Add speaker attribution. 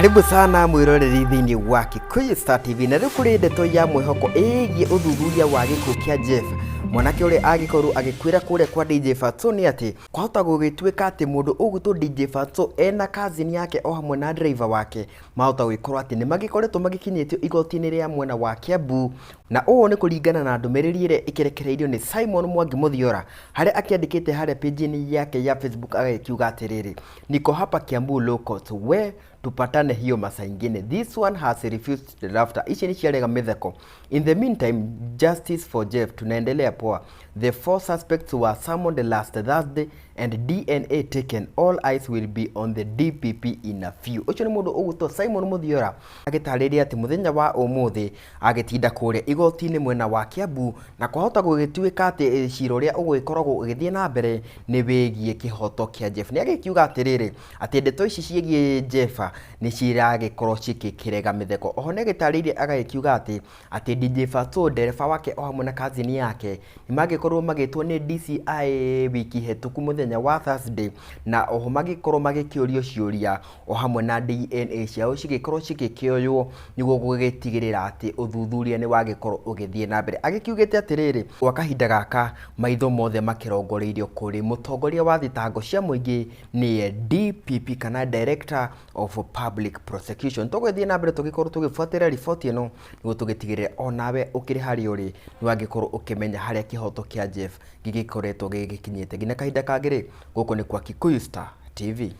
Speaker 1: Karibu sana mwiroreri thiini wa Gikuyu Star TV na riu kuri ndeto ya mwihoko igie uthuthuria wa gikuo kia Jeff mwanake uri agikorwo agikwira kuria kwa DJ Fatxo ni ati kwahota gugituika ati mundu ugwitwo DJ Fatxo ena cousin yake o hamwe na driver wake mahota gwikorwo ati ni magikoretwo magikinyitio igotini ria Mwena wa Kiambu na uo ni kuringana na ndumiriri ire ikirekereirio ni Simon Mwangi Muthiora haria akiandikite haria page-ini yake ya Facebook agakiuga atiriri niko hapa Kiambu locals we tupatane hiyo masaa ingine. This one has refused the laughter. Ici ni ciarega mitheko. In the meantime, justice for Jeff tunaendelea poa. The 4 suspects were summoned last Thursday and DNA taken. All eyes will be on the DPP in a few. Ucio ni mundu ugutwo Simon Muthiora agitariria ati muthenya wa umuthi agitinda kuria igotini Mwena wa Kiambu na kwahota gugituika ati ciro ria ugikoragwo ugithie na mbere ni wigie kihoto kia Jeff. Ni agikiuga atiriri ati ndeto ici ciegie Jeff ni ciragikorwo cikikirega mitheko. Oho ni gitaririe agakiuga ati DJ Fatxo ndereba wake o hamwe na cousin yake ni magikorwo magitwo ni DCI wiki hetuku muthenya wa Thursday na oho magikorwo magikiorio ciuria o hamwe na DNA ciao cigikorwo cikikioywo niguo gugitigirira ati uthuthuria ni wagikorwo ugithie na mbere. Agikiugite atiriri gwa kahinda gaka maitho mothe makirongoreirio kuri mutongoria wa thitango cia muingi ni DPP kana Director of Public Prosecution. Tugithie na mbere tugikorwo tugifuatira ripoti ino niguo tugitigirira onawe ukiri hari uri ni wagikorwo ukimenya haria kihoto kia Jeff gigikoretwo gigikinyite ngina kahinda kangiri guku ni kwa Gikuyu Star TV.